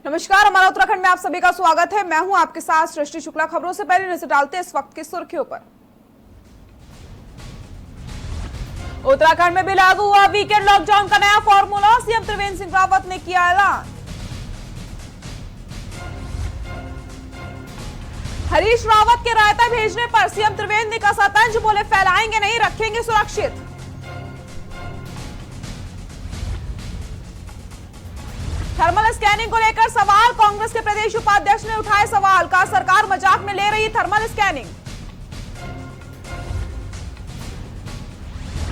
नमस्कार, हमारा उत्तराखंड में आप सभी का स्वागत है। मैं हूं आपके साथ सृष्टि शुक्ला। खबरों से पहले नजर डालते हैं इस वक्त की सुर्खियों पर। उत्तराखंड में भी लागू हुआ वीकेंड लॉकडाउन का नया फॉर्मूला। सीएम त्रिवेंद्र सिंह रावत ने किया ऐलान। हरीश रावत के रायता भेजने पर सीएम त्रिवेंद्र ने कसा तंज, बोले फैलाएंगे नहीं, रखेंगे सुरक्षित। थर्मल स्कैनिंग को लेकर सवाल। कांग्रेस के प्रदेश उपाध्यक्ष ने उठाए सवाल, कहा सरकार मजाक में ले रही थर्मल स्कैनिंग।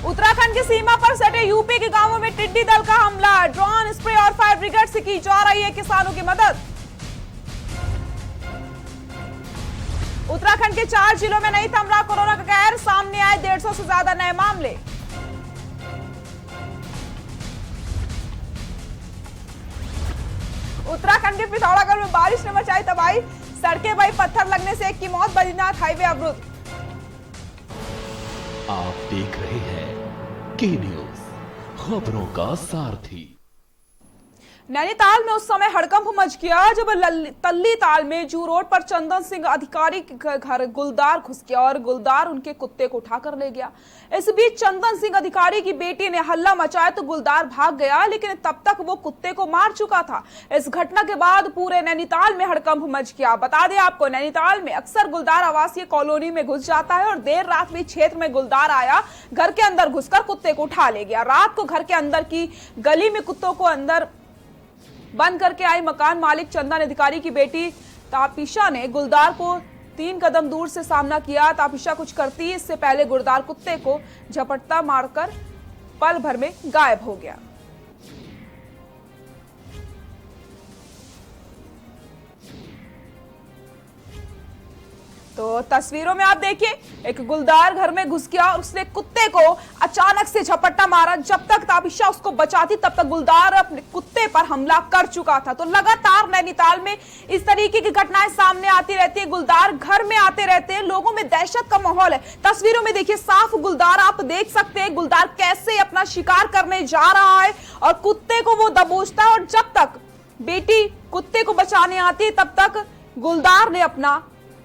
उत्तराखंड की सीमा पर सटे यूपी के गांवों में टिड्डी दल का हमला। ड्रोन, स्प्रे और फायर ब्रिगेड से की जा रही है किसानों की मदद। उत्तराखंड के 4 जिलों में नहीं थम रहा कोरोना का कहर, सामने आए 150 से ज्यादा नए मामले। उत्तराखंड के पिथौरागढ़ में बारिश ने मचाई तबाही। सड़कें बही, पत्थर लगने से एक की मौत, बद्रीनाथ हाईवे अवरुद्ध। आप देख रहे हैं के न्यूज, खबरों का सारथी। नैनीताल में उस समय हड़कंप मच गया जब तल्ली ताल में जू रोड पर चंदन सिंह अधिकारी के घर गुलदार घुस गया और गुलदार उनके कुत्ते को उठाकर ले गया। इस बीच चंदन सिंह अधिकारी की बेटी ने हल्ला मचाया तो गुलदार भाग गया, लेकिन तब तक वो कुत्ते को मार चुका था। इस घटना के बाद पूरे नैनीताल में हड़कंप मच गया। बता दें आपको, नैनीताल में अक्सर गुलदार आवासीय कॉलोनी में घुस जाता है और देर रात भी क्षेत्र में गुलदार आया, घर के अंदर घुसकर कुत्ते को उठा ले गया। रात को घर के अंदर की गली में कुत्तों को अंदर बंद करके आई मकान मालिक चंदन अधिकारी की बेटी तापिशा ने गुलदार को 3 कदम दूर से सामना किया। तापिशा कुछ करती इससे पहले गुलदार कुत्ते को झपट्टा मारकर पल भर में गायब हो गया। तो तस्वीरों में आप देखिए, एक गुलदार घर में घुस गया और उसने कुत्ते को अचानक से झपट्टा मारा। जब तक ताबिशा उसको बचाती तब तक गुलदार अपने कुत्ते पर हमला कर चुका था। तो लगातार नैनीताल में इस तरीके की घटनाएं सामने आती रहती है। गुलदार घर में आते रहते हैं, लोगों में दहशत का माहौल है। तस्वीरों में देखिए, साफ गुलदार आप देख सकते हैं, गुलदार कैसे अपना शिकार करने जा रहा है और कुत्ते को वो दबोचता है। और जब तक बेटी कुत्ते को बचाने आती है तब तक गुलदार ने अपना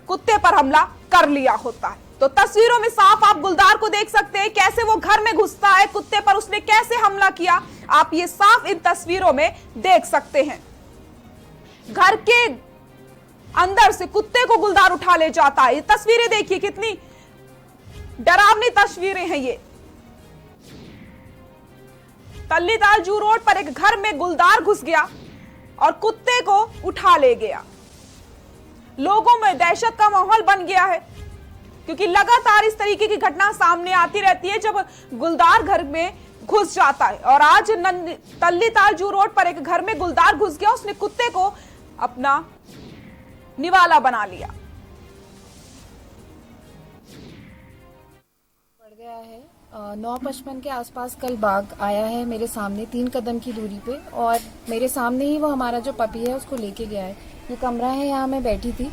कुत्ते पर हमला कर लिया होता है। तो तस्वीरों में साफ आप गुलदार को देख सकते हैं, कैसे वो घर में घुसता है, कुत्ते पर उसने कैसे हमला किया, आप ये साफ इन तस्वीरों में देख सकते हैं। घर के अंदर से कुत्ते को गुलदार उठा ले जाता है। ये तस्वीरें देखिए, कितनी डरावनी तस्वीरें हैं ये। तल्लीताल जू रोड पर एक घर में गुलदार घुस गया और कुत्ते को उठा ले गया। लोगों में दहशत का माहौल बन गया है, क्योंकि लगातार इस तरीके की घटना सामने आती रहती है जब गुलदार घर में घुस जाता है। और आज तल्लीताल जू रोड पर एक घर में गुलदार घुस गया, उसने कुत्ते को अपना निवाला बना लिया। पड़ गया है 9:55 के आसपास कल बाघ आया है मेरे सामने 3 कदम की दूरी पे, और मेरे सामने ही वो हमारा जो पपी है उसको लेके गया है। ये कमरा है, यहाँ मैं बैठी थी,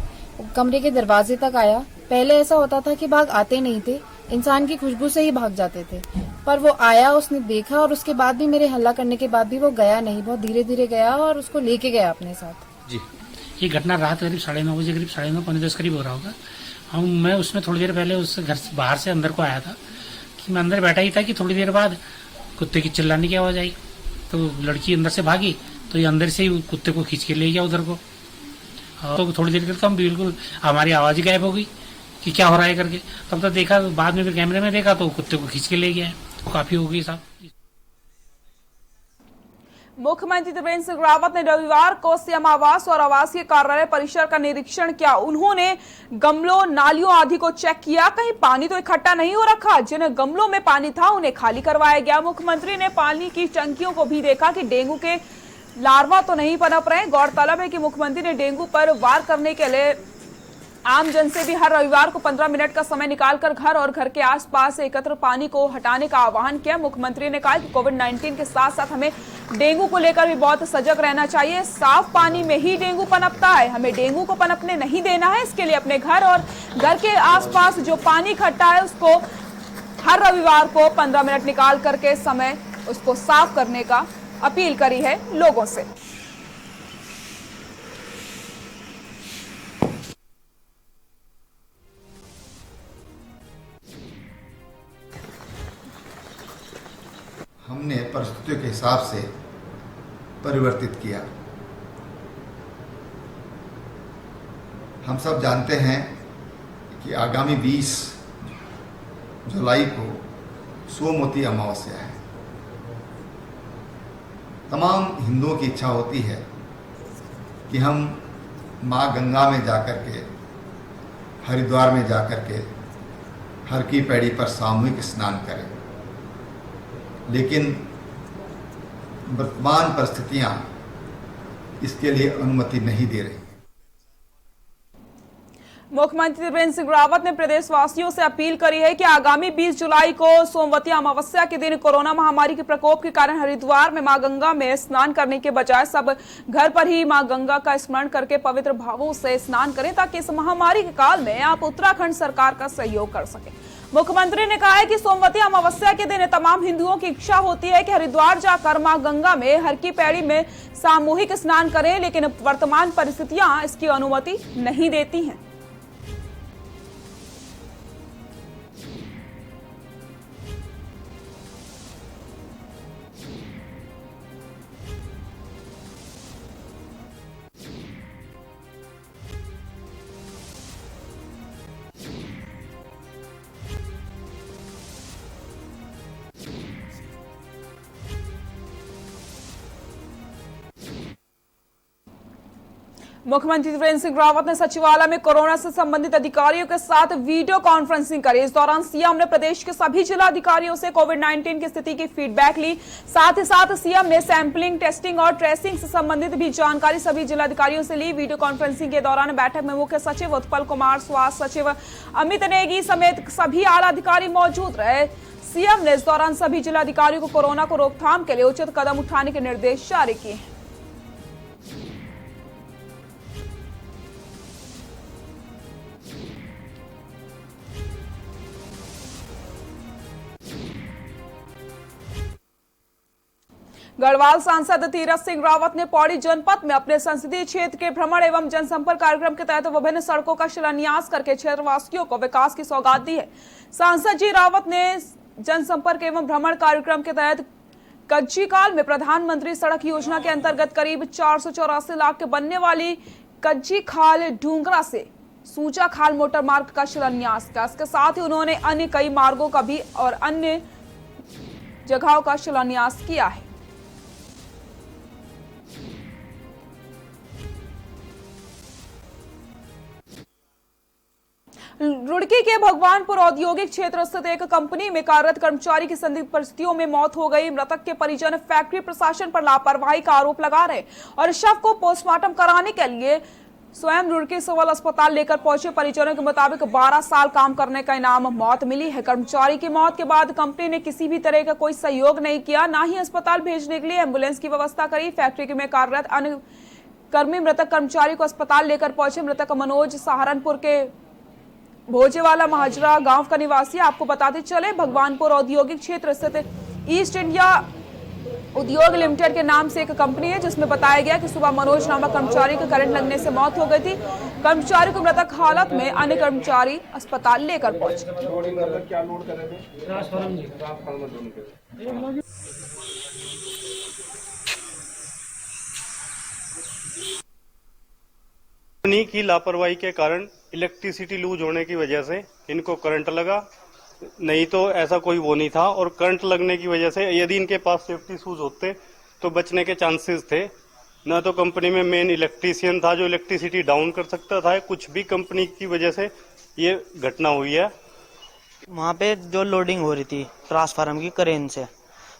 कमरे के दरवाजे तक आया। पहले ऐसा होता था कि बाघ आते नहीं थे, इंसान की खुशबू से ही भाग जाते थे, पर वो आया, उसने देखा और उसके बाद भी मेरे हल्ला करने के बाद भी वो गया नहीं, बहुत धीरे धीरे गया और उसको लेके गया अपने साथ। जी, ये घटना रात करीब 9:30 बजे, करीब 9:30 पौने 10 करीब हो रहा होगा। मैं उसमें थोड़ी देर पहले उस घर से बाहर से अंदर को आया था कि मैं अंदर बैठा ही था कि थोड़ी देर बाद कुत्ते की चिल्लाने की आवाज आई। तो लड़की अंदर से भागी तो ये अंदर से ही कुत्ते को खींच के ले गया उधर को। तो थोड़ी देर करके हम बिल्कुल हमारी आवाज ही गायब हो गई कि क्या हो रहा है करके। तब तक देखा, बाद में फिर कैमरे में देखा तो कुत्ते को खींच के ले गया है। तो काफी हो गई साहब। मुख्यमंत्री त्रिवेंद्र सिंह रावत ने रविवार को सीएम आवास और आवासीय कार्यालय परिसर का निरीक्षण किया। उन्होंने गमलों, नालियों आदि को चेक किया, कहीं पानी तो इकट्ठा नहीं हो रखा। जिन गमलों में पानी था उन्हें खाली करवाया गया। मुख्यमंत्री ने पानी की टंकियों को भी देखा कि डेंगू के लार्वा तो नहीं पनप रहे। गौरतलब है कि मुख्यमंत्री ने डेंगू पर वार करने के लिए आम जन से भी हर रविवार को 15 मिनट का समय निकालकर घर और घर के आसपास से एकत्र पानी को हटाने का आह्वान किया। मुख्यमंत्री ने कहा कि कोविड-19 के साथ साथ हमें डेंगू को लेकर भी बहुत सजग रहना चाहिए। साफ पानी में ही डेंगू पनपता है, हमें डेंगू को पनपने नहीं देना है। इसके लिए अपने घर और घर के आसपास जो पानी इकट्ठा है उसको हर रविवार को 15 मिनट निकाल करके समय उसको साफ करने का अपील करी है लोगों से। परिस्थितियों के हिसाब से परिवर्तित किया। हम सब जानते हैं कि आगामी 20 जुलाई को सोमवती अमावस्या है। तमाम हिंदुओं की इच्छा होती है कि हम माँ गंगा में जाकर के, हरिद्वार में जाकर के हर की पैड़ी पर सामूहिक स्नान करें, लेकिन वर्तमान परिस्थितियां इसके लिए अनुमति नहीं दे रही। मुख्यमंत्री त्रिवेंद्र सिंह रावत ने प्रदेशवासियों से अपील करी है कि आगामी 20 जुलाई को सोमवती अमावस्या के दिन कोरोना महामारी के प्रकोप के कारण हरिद्वार में मां गंगा में स्नान करने के बजाय सब घर पर ही मां गंगा का स्मरण करके पवित्र भावों से स्नान करें, ताकि इस महामारी के काल में आप उत्तराखंड सरकार का सहयोग कर सकें। मुख्यमंत्री ने कहा है कि सोमवती अमावस्या के दिन तमाम हिंदुओं की इच्छा होती है कि हरिद्वार जाकर मां गंगा में हर की पैड़ी में सामूहिक स्नान करें, लेकिन वर्तमान परिस्थितियां इसकी अनुमति नहीं देती हैं। मुख्यमंत्री त्रिवेंद्र सिंह रावत ने सचिवालय में कोरोना से संबंधित अधिकारियों के साथ वीडियो कॉन्फ्रेंसिंग करी। इस दौरान सीएम ने प्रदेश के सभी जिला अधिकारियों से कोविड-19 की स्थिति की फीडबैक ली। साथ ही साथ सीएम ने सैंपलिंग, टेस्टिंग और ट्रेसिंग से संबंधित भी जानकारी सभी जिला अधिकारियों से ली। वीडियो कॉन्फ्रेंसिंग के दौरान बैठक में मुख्य सचिव उत्पल कुमार, स्वास्थ्य सचिव अमित नेगी समेत सभी आला अधिकारी मौजूद रहे। सीएम ने इस दौरान सभी जिला अधिकारियों को कोरोना को रोकथाम के लिए उचित कदम उठाने के निर्देश जारी किए। गढ़वाल सांसद तीरथ सिंह रावत ने पौड़ी जनपद में अपने संसदीय क्षेत्र के भ्रमण एवं जनसंपर्क कार्यक्रम के तहत विभिन्न सड़कों का शिलान्यास करके क्षेत्रवासियों को विकास की सौगात दी है। सांसद जी रावत ने जनसंपर्क एवं भ्रमण कार्यक्रम के तहत कच्ची काल में प्रधानमंत्री सड़क योजना के अंतर्गत करीब 484 लाख के बनने वाली कच्ची खाल ढूंगरा से सूचा खाल मोटर मार्ग का शिलान्यास किया। इसके साथ ही उन्होंने अन्य कई मार्गों का भी और अन्य जगहों का शिलान्यास किया है। रुड़की के भगवानपुर औद्योगिक क्षेत्र स्थित एक कंपनी में कार्यरत कर्मचारी की संदिग्ध परिस्थितियों में मौत हो गई। मृतक के परिजन फैक्ट्री प्रशासन पर लापरवाही का आरोप लगा रहे और शव को पोस्टमार्टम कराने के लिए स्वयं रुड़की सिविल अस्पताल लेकर पहुंचे। परिजनों के मुताबिक 12 साल काम करने का इनाम मौत मिली है। कर्मचारी की मौत के बाद कंपनी ने किसी भी तरह का कोई सहयोग नहीं किया, ना ही अस्पताल भेजने के लिए एम्बुलेंस की व्यवस्था करी। फैक्ट्री में कार्यरत अन्य कर्मी मृतक कर्मचारी को अस्पताल लेकर पहुंचे। मृतक मनोज सहारनपुर के भोजेवाला महाजरा गांव का निवासी। आपको बताते चले, भगवानपुर औद्योगिक क्षेत्र स्थित ईस्ट इंडिया उद्योग लिमिटेड के नाम से एक कंपनी है, जिसमें बताया गया कि सुबह मनोज नामक कर्मचारी को करंट लगने से मौत हो गई थी। कर्मचारी को मृतक हालत में अन्य कर्मचारी अस्पताल लेकर पहुंचे। कंपनी की लापरवाही के कारण इलेक्ट्रिसिटी लूज होने की वजह से इनको करंट लगा, नहीं तो ऐसा कोई वो नहीं था। और करंट लगने की वजह से यदि इनके पास सेफ्टी शूज होते तो बचने के चांसेस थे। न तो कंपनी में मेन इलेक्ट्रीशियन था जो इलेक्ट्रिसिटी डाउन कर सकता था, कुछ भी कंपनी की वजह से ये घटना हुई है। वहाँ पे जो लोडिंग हो रही थी ट्रांसफार्मर की क्रेन से,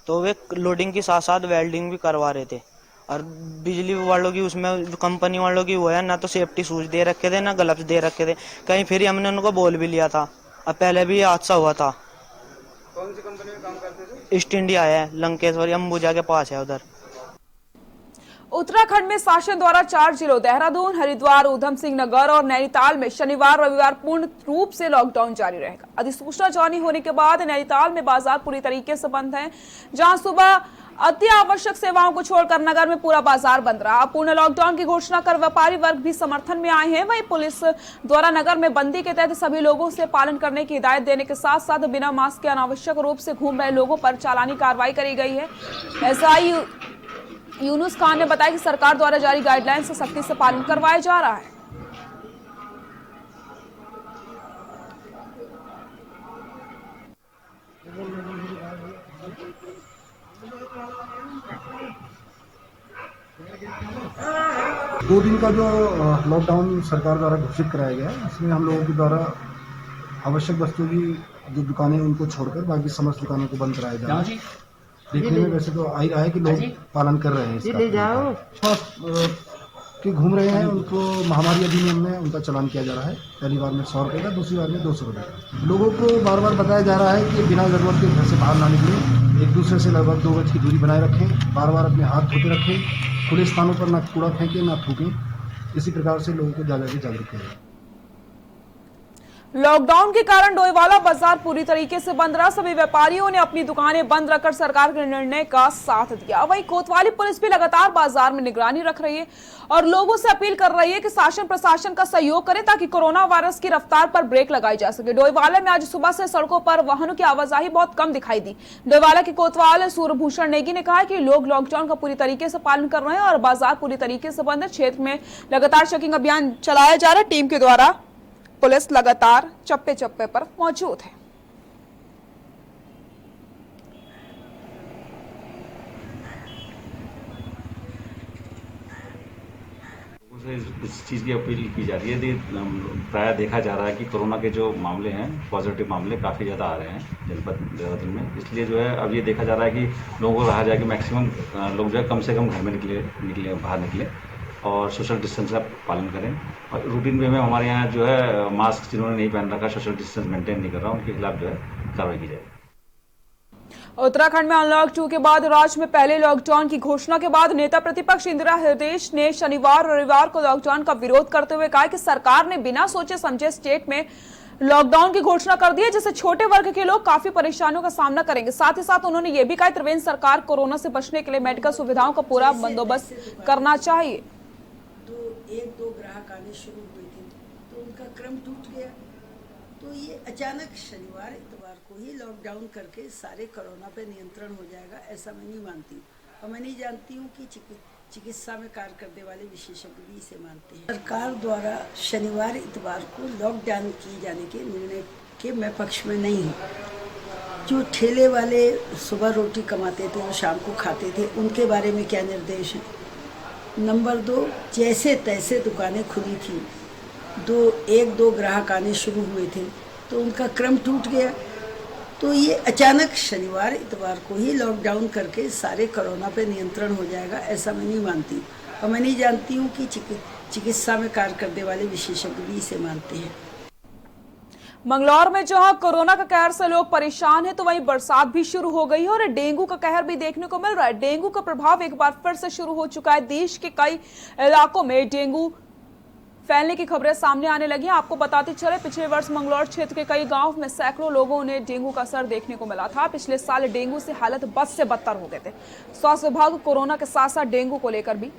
तो वे लोडिंग के साथ साथ वेल्डिंग भी करवा रहे थे। और बिजली वालों की उसमें कंपनी वालों की वो है ना, तो सेफ्टी शूज दे रखे थे ना ग्लव्स दे रखे थे। कहीं फिर हमने उनको बोल भी लिया था। अब पहले भी हादसा हुआ था। कौन सी कंपनी में काम करते थे? ईस्ट इंडिया है, लंकेश्वरी अंबुजा के पास है उधर। उत्तराखंड में शासन द्वारा 4 जिलों देहरादून, हरिद्वार, ऊधम सिंह नगर और नैनीताल में शनिवार रविवार पूर्ण रूप से लॉकडाउन जारी रहेगा। अधिसूचना जारी होने के बाद नैनीताल में बाजार पूरी तरीके से बंद है, जहां सुबह अति आवश्यक सेवाओं को छोड़कर नगर में पूरा बाजार बंद रहा। पूर्ण लॉकडाउन की घोषणा कर व्यापारी वर्ग भी समर्थन में आए हैं। वहीं पुलिस द्वारा नगर में बंदी के तहत सभी लोगों से पालन करने की हिदायत देने के साथ साथ बिना मास्क के अनावश्यक रूप से घूम रहे लोगों पर चालानी कार्रवाई करी गई है। एसआई यूनुस खान ने बताया कि सरकार द्वारा जारी गाइडलाइन से सख्ती से पालन करवाया जा रहा है। दो दिन का जो लॉकडाउन सरकार द्वारा घोषित कराया गया है, इसमें हम लोगों के द्वारा आवश्यक वस्तुओं की जो दुकानें उनको छोड़कर बाकी समस्त दुकानों को बंद कराया जा रहा है। देखने में वैसे तो आ ही रहा है कि लोग पालन कर रहे हैं इसका। के घूम रहे हैं उनको महामारी अधिनियम में उनका चालान किया जा रहा है। पहली बार में 100 रुपये का, दूसरी बार में 200 रुपये का। लोगों को बार बार बताया जा रहा है कि बिना जरूरत के घर से बाहर ना निकलें, एक दूसरे से लगभग 2 गज की दूरी बनाए रखें, बार बार अपने हाथ धोते रखें, खुले स्थानों पर ना कूड़ा फेंकें ना थूकें। इसी प्रकार से लोगों को जागरूक किया जाए। लॉकडाउन के कारण डोईवाला बाजार पूरी तरीके से बंद रहा। सभी व्यापारियों ने अपनी दुकानें बंद रखकर सरकार के निर्णय का साथ दिया। वहीं कोतवाली पुलिस भी लगातार बाजार में निगरानी रख रही है और लोगों से अपील कर रही है कि शासन प्रशासन का सहयोग करें ताकि कोरोना वायरस की रफ्तार पर ब्रेक लगाई जा सके। डोईवाला में आज सुबह से सड़कों पर वाहनों की आवाजाही बहुत कम दिखाई दी। डोईवाला के कोतवाल सूर्यभूषण नेगी ने कहा कि लोग लॉकडाउन का पूरी तरीके से पालन कर रहे हैं और बाजार पूरी तरीके से बंद है। क्षेत्र में लगातार चेकिंग अभियान चलाया जा रहा है। टीम के द्वारा पुलिस लगातार चप्पे चप्पे पर मौजूद है। इस चीज़ की अपील की जा रही है। प्रायः देखा जा रहा है कि कोरोना के जो मामले हैं, पॉजिटिव मामले काफ़ी ज़्यादा आ रहे हैं जनपद देहरादून में। इसलिए जो है अब ये देखा जा रहा है कि लोगों को कहा जाए कि मैक्सिमम लोग जो है कम से कम घर में बाहर निकले और सोशल डिस्टेंस का पालन करें। और रूटीन वे में हमारे यहाँ जो है मास्क जिन्होंने नहीं पहन रखा, सोशल डिस्टेंस मेंटेन नहीं कर रहा, उनके खिलाफ जो है कार्रवाई की जाएगी। उत्तराखंड में अनलॉक 2 के बाद राज्य में पहले लॉकडाउन की घोषणा के बाद नेता प्रतिपक्ष इंदिरा हृदयेश ने शनिवार और रविवार को लॉकडाउन का विरोध करते हुए कहा कि सरकार ने बिना सोचे समझे स्टेट में लॉकडाउन की घोषणा कर दी है, जिससे छोटे वर्ग के लोग काफी परेशानियों का सामना करेंगे। साथ ही साथ उन्होंने ये भी कहा त्रिवेंद्र सरकार कोरोना से बचने के लिए मेडिकल सुविधाओं का पूरा बंदोबस्त करना चाहिए। एक दो ग्राहक आने शुरू हुए थे तो उनका क्रम टूट गया। तो ये अचानक शनिवार इतवार को ही लॉकडाउन करके सारे कोरोना पे नियंत्रण हो जाएगा, ऐसा मैं नहीं मानती हूँ। और मैं नहीं जानती हूँ कि चिकित्सा में कार्य करने वाले विशेषज्ञ भी इसे मानते हैं। सरकार द्वारा शनिवार इतवार को लॉकडाउन किए जाने के निर्णय के मैं पक्ष में नहीं हूँ। जो ठेले वाले सुबह रोटी कमाते थे और शाम को खाते थे, उनके बारे में क्या निर्देश हैं? नंबर 2, जैसे तैसे दुकानें खुली थी, एक दो ग्राहक आने शुरू हुए थे तो उनका क्रम टूट गया। तो ये अचानक शनिवार इतवार को ही लॉकडाउन करके सारे कोरोना पे नियंत्रण हो जाएगा, ऐसा मैं नहीं मानती हूँ। और मैं नहीं जानती हूँ कि चिकित्सा में कार्य करने वाले विशेषज्ञ भी इसे मानते हैं। मंगलौर में जहां कोरोना का कहर से लोग परेशान हैं, तो वहीं बरसात भी शुरू हो गई है और डेंगू का कहर भी देखने को मिल रहा है। डेंगू का प्रभाव एक बार फिर से शुरू हो चुका है। देश के कई इलाकों में डेंगू फैलने की खबरें सामने आने लगी हैं। आपको बताते चले, पिछले वर्ष मंगलौर क्षेत्र के कई गांव में सैकड़ों लोगों ने डेंगू का असर देखने को मिला था। पिछले साल डेंगू से हालत बद से बदतर हो गए थे। स्वास्थ्य विभाग कोरोना के साथ साथ डेंगू को लेकर भी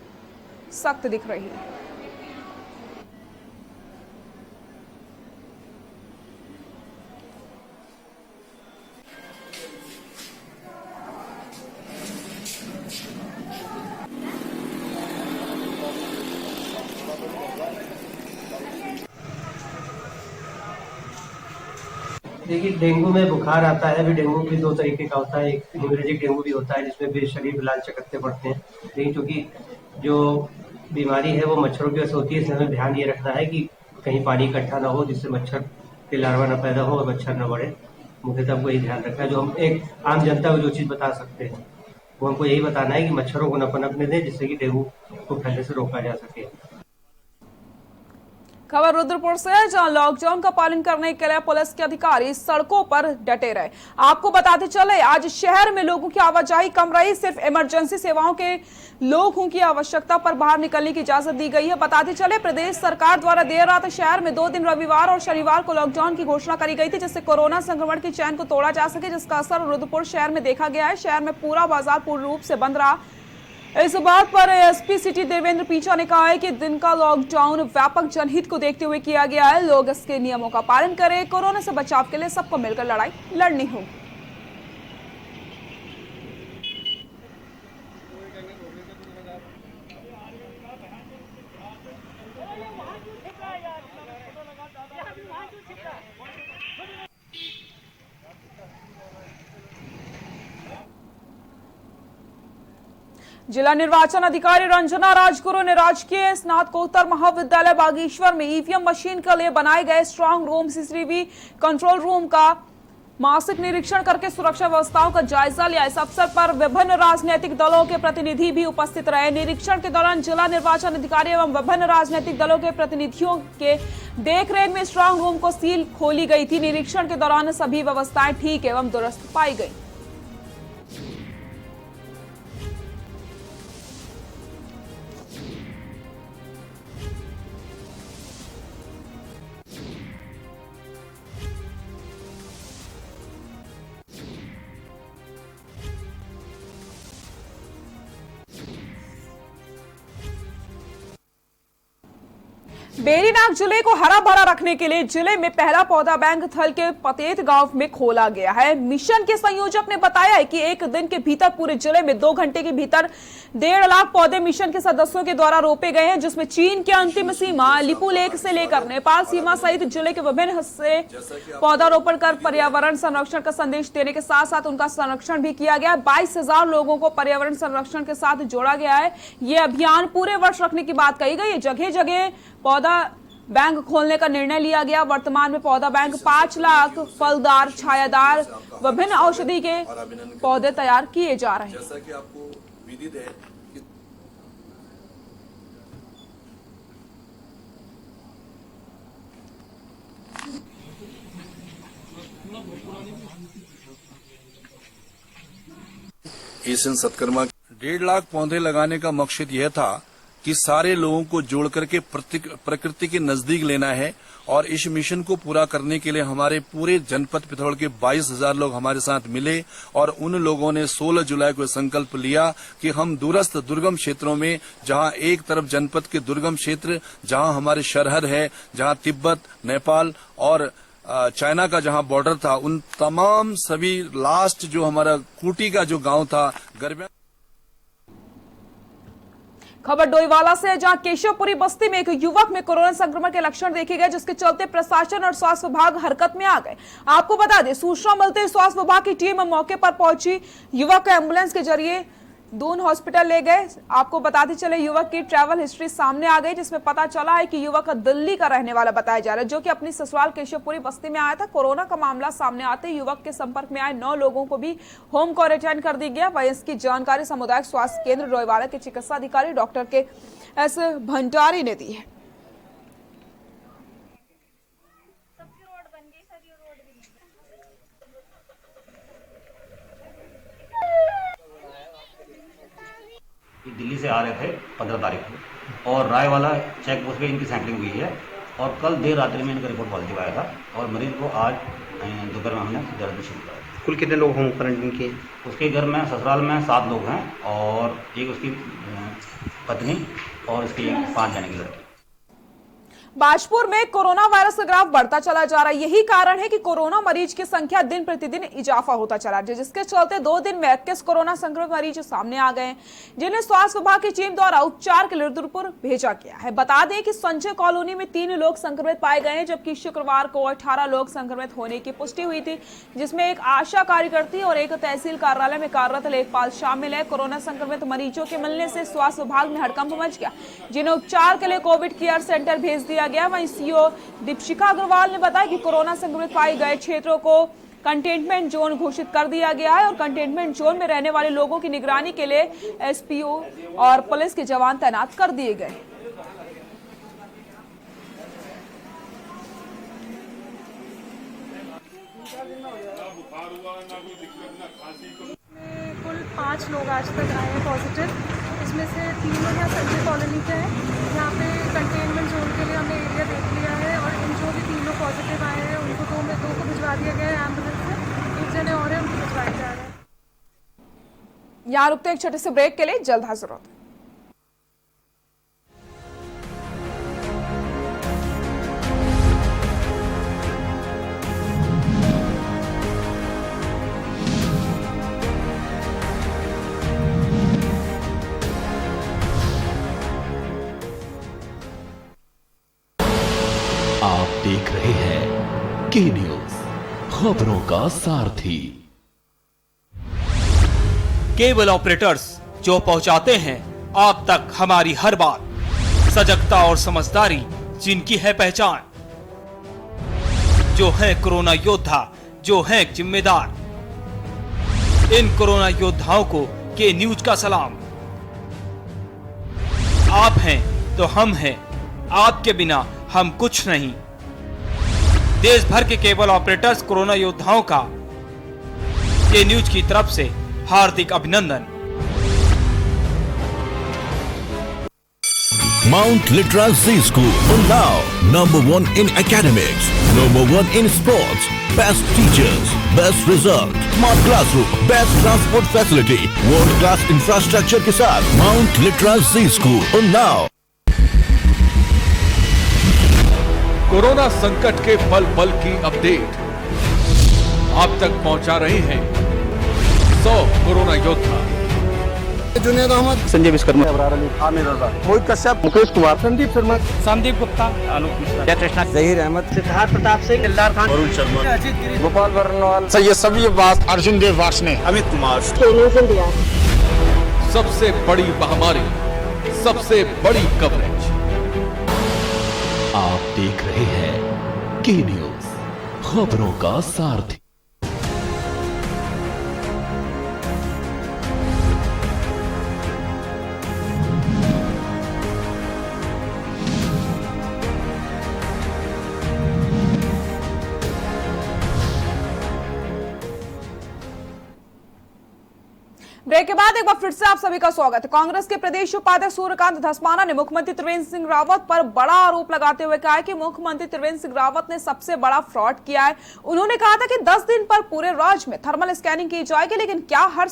सख्त दिख रही है। देखिए, डेंगू में बुखार आता है। अभी डेंगू भी 2 तरीके का होता है। एक हेमोरेजिक डेंगू भी होता है जिसमें भी शरीर में लाल चकत्ते पड़ते हैं। लेकिन चूंकि जो बीमारी है वो मच्छरों की वजह से होती है, इसलिए हमें ध्यान ये रखना है कि कहीं पानी इकट्ठा ना हो जिससे मच्छर के लार्वा न पैदा हो और मच्छर न बढ़े। मुख्यतः हमको ये ध्यान रखना है। जो हम एक आम जनता को जो चीज़ बता सकते हैं वो हमको यही बताना है कि मच्छरों को न पनपने दें, जिससे कि डेंगू को फैलने से रोका जा सके। खबर रुद्रपुर से है, जहां लॉकडाउन का पालन करने के लिए पुलिस के अधिकारी सड़कों पर डटे रहे। आपको बताते चले, आज शहर में लोगों की आवाजाही कम रही। सिर्फ इमरजेंसी सेवाओं के लोगों की आवश्यकता पर बाहर निकलने की इजाजत दी गई है। बताते चले, प्रदेश सरकार द्वारा देर रात शहर में 2 दिन रविवार और शनिवार को लॉकडाउन की घोषणा करी गई थी, जिससे कोरोना संक्रमण की चैन को तोड़ा जा सके, जिसका असर रुद्रपुर शहर में देखा गया है। शहर में पूरा बाजार पूर्ण रूप से बंद रहा। इस बात पर एसपी सिटी देवेंद्र पीछा ने कहा है कि दिन का लॉकडाउन व्यापक जनहित को देखते हुए किया गया है। लोग इसके नियमों का पालन करें। कोरोना से बचाव के लिए सबको मिलकर लड़ाई लड़नी होगी। जिला निर्वाचन अधिकारी रंजना राजगुरु ने राजकीय स्नातकोत्तर महाविद्यालय बागेश्वर में ईवीएम मशीन के लिए बनाए गए strong room, CCTV control room का मासिक निरीक्षण करके सुरक्षा व्यवस्थाओं का जायजा लिया। इस अवसर पर विभिन्न राजनीतिक दलों के प्रतिनिधि भी उपस्थित रहे। निरीक्षण के दौरान जिला निर्वाचन अधिकारी एवं विभिन्न राजनीतिक दलों के प्रतिनिधियों के देखरेख में स्ट्रांग रूम को सील खोली गई थी। निरीक्षण के दौरान सभी व्यवस्थाएं ठीक एवं दुरुस्त पाई गई। बेरीनाग जिले को हरा भरा रखने के लिए जिले में पहला पौधा बैंक थल के पतेत गांव में खोला गया है। मिशन के संयोजक ने बताया है कि एक दिन के भीतर पूरे जिले में 2 घंटे के भीतर 1.5 लाख पौधे मिशन के सदस्यों के द्वारा रोपे गए हैं, जिसमें चीन की अंतिम सीमा लिपू लेक से लेकर नेपाल सीमा सहित जिले के विभिन्न हिस्से पौधारोपण कर पर्यावरण संरक्षण का संदेश देने के साथ साथ उनका संरक्षण भी किया गया। 22,000 लोगों को पर्यावरण संरक्षण के साथ जोड़ा गया है। ये अभियान पूरे वर्ष रखने की बात कही गई है। जगह जगह पौधा बैंक खोलने का निर्णय लिया गया। वर्तमान में पौधा बैंक 5 लाख फलदार, छायादार, विभिन्न औषधि के पौधे तैयार किए जा रहे हैं। जैसा कि आपको विदित है एशियन सत्कर्मा 1.5 लाख पौधे लगाने का मकसद यह था कि सारे लोगों को जोड़ करके प्रकृति के नजदीक लेना है। और इस मिशन को पूरा करने के लिए हमारे पूरे जनपद पिथौरागढ़ के 22,000 लोग हमारे साथ मिले और उन लोगों ने 16 जुलाई को संकल्प लिया कि हम दूरस्थ दुर्गम क्षेत्रों में, जहां एक तरफ जनपद के दुर्गम क्षेत्र जहां हमारे सरहद है, जहां तिब्बत, नेपाल और चाइना का जहां बॉर्डर था, उन तमाम सभी लास्ट जो हमारा खूंटी का जो गांव था गरबिया। खबर डोईवाला से, जहां केशवपुरी बस्ती में एक युवक में कोरोना संक्रमण के लक्षण देखे गए, जिसके चलते प्रशासन और स्वास्थ्य विभाग हरकत में आ गए। आपको बता दें, सूचना मिलते ही स्वास्थ्य विभाग की टीम मौके पर पहुंची। युवक को एम्बुलेंस के जरिए दून हॉस्पिटल ले गए। आपको बताते चले, युवक की ट्रैवल हिस्ट्री सामने आ गई, जिसमें पता चला है कि युवक दिल्ली का रहने वाला बताया जा रहा है, जो कि अपनी ससुराल केशवपुरी बस्ती में आया था। कोरोना का मामला सामने आते ही युवक के संपर्क में आए 9 लोगों को भी होम क्वारंटाइन कर दिया गया। वहीं इसकी जानकारी सामुदायिक स्वास्थ्य केंद्र डोईवाला के चिकित्सा अधिकारी डॉक्टर के एस भंडारी ने दी है। दिल्ली से आ रहे थे 15 तारीख को और रायवाला चेक पोस्ट पे इनकी सैंपलिंग हुई है और कल देर रात्रि में इनका रिपोर्ट पॉजिटिव आया था और मरीज को आज दोपहर में हमने जल्दी शुरू किया। कुल कितने लोग होम क्वारंटीन किए? उसके घर में ससुराल में 7 लोग हैं और एक उसकी पत्नी और उसकी 5 जाने की लड़की। बाजपुर में कोरोना वायरस का ग्राफ बढ़ता चला जा रहा है। यही कारण है कि कोरोना मरीज की संख्या दिन प्रतिदिन इजाफा होता चला है, जिसके चलते 2 दिन में 21 कोरोना संक्रमित मरीज सामने आ गए, जिन्हें स्वास्थ्य विभाग की टीम द्वारा उपचार के लिए रुद्रपुर भेजा गया है। बता दें कि संजय कॉलोनी में 3 लोग संक्रमित पाए गए हैं, जबकि शुक्रवार को 18 लोग संक्रमित होने की पुष्टि हुई थी, जिसमें एक आशा कार्यकर्ती और एक तहसील कार्यालय में कार्यरत लेखपाल शामिल है। कोरोना संक्रमित मरीजों के मिलने से स्वास्थ्य विभाग में हड़कंप मच गया, जिन्हें उपचार के लिए कोविड केयर सेंटर भेज दिया गया। वहीं सीओ दीपशिका अग्रवाल ने बताया कि कोरोना संक्रमित पाए गए क्षेत्रों को कंटेनमेंट जोन घोषित कर दिया गया है और कंटेनमेंट जोन में रहने वाले लोगों की निगरानी के लिए एसपीओ और पुलिस के जवान तैनात कर दिए गए। कुल 5 लोग आज तक आए हैं पॉजिटिव, इसमें से 3 लोग यहाँ संजय कॉलोनी के हैं। यहाँ पे कंटेनमेंट जोन के लिए हमने एरिया देख लिया है और इन जो भी 3 लोग पॉजिटिव आए हैं उनको 2 को भिजवा दिया गया है एम्बुलेंस से, 1 जने और है उनको भिजवाया जा रहा है। यहाँ रुकते हैं एक छोटे से ब्रेक के लिए, जल्द हाजिर होते हैं। आप देख रहे हैं के न्यूज, खबरों का सारथी। केबल ऑपरेटर्स जो पहुंचाते हैं आप तक हमारी हर बात, सजगता और समझदारी जिनकी है पहचान, जो है कोरोना योद्धा, जो है जिम्मेदार। इन कोरोना योद्धाओं को के न्यूज का सलाम। आप हैं तो हम हैं, आपके बिना हम कुछ नहीं। देश भर के केबल ऑपरेटर्स कोरोना योद्धाओं का के न्यूज की तरफ से हार्दिक अभिनंदन। Mount Litra Z School, Unnao, #1 in academics, #1 in sports, best teachers, best result, smart classroom, best transport facility, world class infrastructure के साथ Mount Litra Z School, Unnao। Corona संकट के पल पल की अपडेट आप तक पहुंचा रहे हैं 100 कोरोना योद्धा। जुनेद अहमद, संजय विश्वकर्मा, अबरार अली, आमिर रजा, मोहित कश्यप, मुकेश कुमार, संदीप शर्मा, संदीप गुप्ता, आलोक मिश्रा, जयकृष्णा, जहीर अहमद, सिद्धार्थ प्रताप सिंह, दिलदार खान, अरुण शर्मा, अजीत गिरी, गोपाल वर्णवाल, सैयद सभी अब्बास, अर्जुन देव वार्ष्णे, अमित कुमार। सबसे बड़ी महामारी, सबसे बड़ी कवरेज। आप देख रहे हैं के न्यूज, खबरों का सारथी। ब्रेक के बाद एक बार फिर से आप सभी का स्वागत है। कांग्रेस के प्रदेश उपाध्यक्ष सूर्यकांत धस्माना ने मुख्यमंत्री त्रिवेंद्र सिंह रावत पर बड़ा आरोप लगाते हुए कहा है कि मुख्यमंत्री त्रिवेंद्र सिंह रावत ने सबसे बड़ा फ्रॉड किया है। उन्होंने कहा था कि 10 दिन पर पूरे राज्य में थर्मल स्कैनिंग की जाएगी, लेकिन क्या हर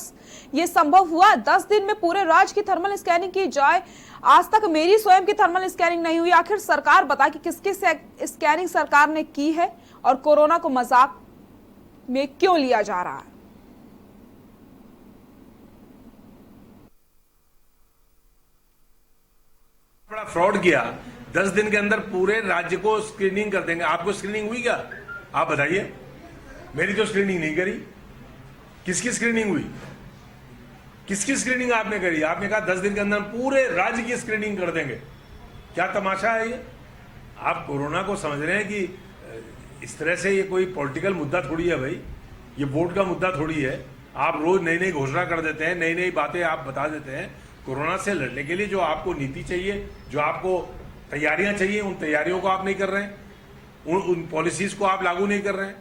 ये संभव हुआ? 10 दिन में पूरे राज्य की थर्मल स्कैनिंग की जाए? आज तक मेरी स्वयं की थर्मल स्कैनिंग नहीं हुई। आखिर सरकार बताए कि किसकी स्कैनिंग सरकार ने की है और कोरोना को मजाक में क्यों लिया जा रहा है। बड़ा फ्रॉड किया। 10 दिन के अंदर पूरे राज्य को स्क्रीनिंग कर देंगे। आपको स्क्रीनिंग हुई क्या? आप बताइए। मेरी तो स्क्रीनिंग नहीं करी। किसकी स्क्रीनिंग हुई? किसकी स्क्रीनिंग आपने करी? आपने कहा 10 दिन के अंदर पूरे राज्य की स्क्रीनिंग कर देंगे। क्या तमाशा है ये? आप कोरोना को समझ रहे हैं कि इस तरह से ये कोई पॉलिटिकल मुद्दा थोड़ी है भाई, ये वोट का मुद्दा थोड़ी है। आप रोज नई नई घोषणा कर देते हैं, नई नई बातें आप बता देते हैं। कोरोना से लड़ने के लिए जो आपको नीति चाहिए, जो आपको तैयारियां चाहिए, उन तैयारियों को आप नहीं कर रहे हैं, उन पॉलिसीज को आप लागू नहीं कर रहे हैं।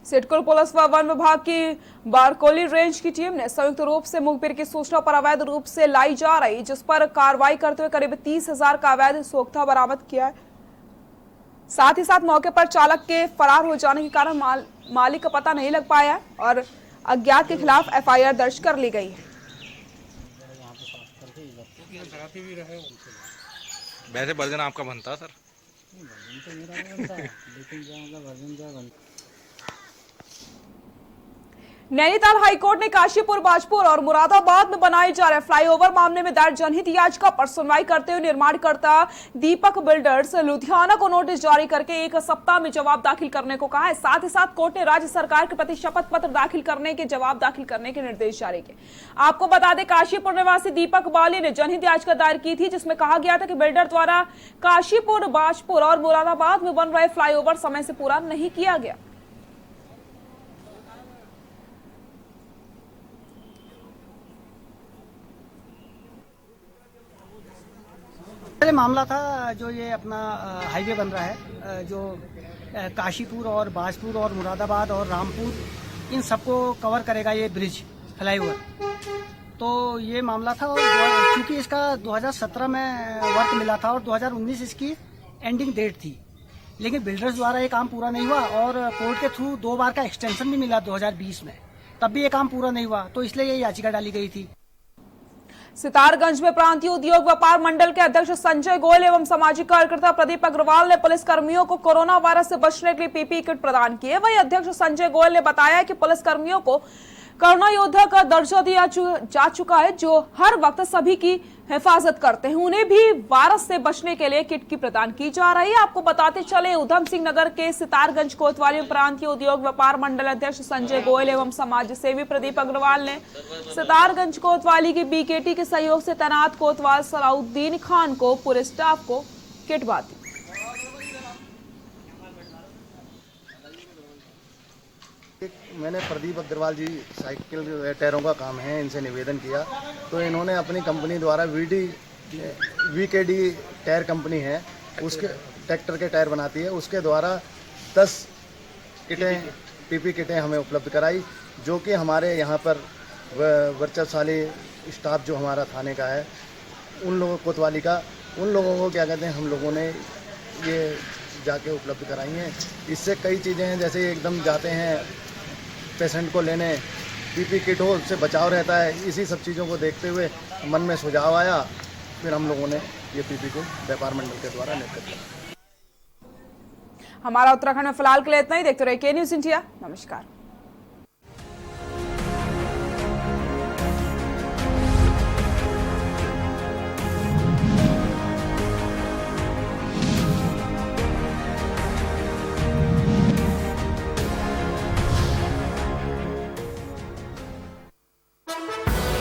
सिडकुल पुलिस व वन विभाग की बारकोली रेंज की टीम ने संयुक्त रूप से मुखबिर की सूचना पर अवैध रूप से लाई जा रही, जिस पर कार्रवाई करते हुए करीब 30,000 का अवैध सोख्ता बरामद किया है। साथ ही साथ मौके पर चालक के फरार हो जाने के कारण मालिक का पता नहीं लग पाया और अज्ञात के खिलाफ FIR दर्ज कर ली गई है। वैसे वर्जन आपका बनता सर? नैनीताल हाईकोर्ट ने काशीपुर, बाजपुर और मुरादाबाद में बनाए जा रहे फ्लाईओवर मामले में दायर जनहित याचिका पर सुनवाई करते हुए निर्माणकर्ता दीपक बिल्डर्स लुधियाना को नोटिस जारी करके 1 सप्ताह में जवाब दाखिल करने को कहा है। साथ ही साथ कोर्ट ने राज्य सरकार के प्रति शपथ पत्र दाखिल करने के जवाब दाखिल करने के निर्देश जारी किए। आपको बता दें, काशीपुर निवासी दीपक बाली ने जनहित याचिका दायर की थी, जिसमें कहा गया था कि बिल्डर द्वारा काशीपुर, बाजपुर और मुरादाबाद में बन रहे फ्लाईओवर समय से पूरा नहीं किया गया। मामला था जो ये अपना हाईवे बन रहा है, जो काशीपुर और बाजपुर और मुरादाबाद और रामपुर, इन सबको कवर करेगा ये ब्रिज फ्लाईओवर। तो ये मामला था, और चूंकि इसका 2017 में वर्क मिला था और 2019 इसकी एंडिंग डेट थी, लेकिन बिल्डर्स द्वारा ये काम पूरा नहीं हुआ और कोर्ट के थ्रू 2 बार का एक्सटेंशन भी मिला 2020 में, तब भी ये काम पूरा नहीं हुआ, तो इसलिए ये याचिका डाली गई थी। सितारगंज में प्रांतीय उद्योग व्यापार मंडल के अध्यक्ष संजय गोयल एवं सामाजिक कार्यकर्ता प्रदीप अग्रवाल ने पुलिस कर्मियों को कोरोना वायरस से बचने के लिए पीपीई किट प्रदान किए। वहीं अध्यक्ष संजय गोयल ने बताया कि पुलिस कर्मियों को कोरोना योद्धा का दर्जा दिया जा चुका है, जो हर वक्त सभी की हिफाजत करते हैं। उन्हें भी वायरस से बचने के लिए किट की प्रदान की जा रही है। आपको बताते चले, उधम सिंह नगर के सितारगंज कोतवाली में प्रांतीय उद्योग व्यापार मंडल अध्यक्ष संजय गोयल एवं समाज सेवी प्रदीप अग्रवाल ने सितारगंज कोतवाली की बीकेटी के सहयोग से तैनात कोतवाल सलाउद्दीन खान को पूरे स्टाफ को किट बांटी। मैंने प्रदीप अग्रवाल जी, साइकिल टायरों का काम है, इनसे निवेदन किया, तो इन्होंने अपनी कंपनी द्वारा वीकेडी टायर कंपनी है, उसके ट्रैक्टर के टायर बनाती है, उसके द्वारा 10 किटें पीपी किटें हमें उपलब्ध कराई, जो कि हमारे यहाँ पर वर्चस्वशाली स्टाफ जो हमारा थाने का है, उन लोगों कोतवाली का, उन लोगों को क्या कहते हैं, हम लोगों ने ये जाके उपलब्ध कराई हैं। इससे कई चीज़ें हैं, जैसे एकदम जाते हैं पेशेंट को लेने, पीपी किट हो, उससे बचाव रहता है। इसी सब चीज़ों को देखते हुए मन में सुझाव आया, फिर हम लोगों ने ये पीपी को व्यापार मंडल के द्वारा निर्गत किया। हमारा उत्तराखंड में फिलहाल के लिए इतना ही। देखते रहिए के न्यूज़ इंडिया। नमस्कार।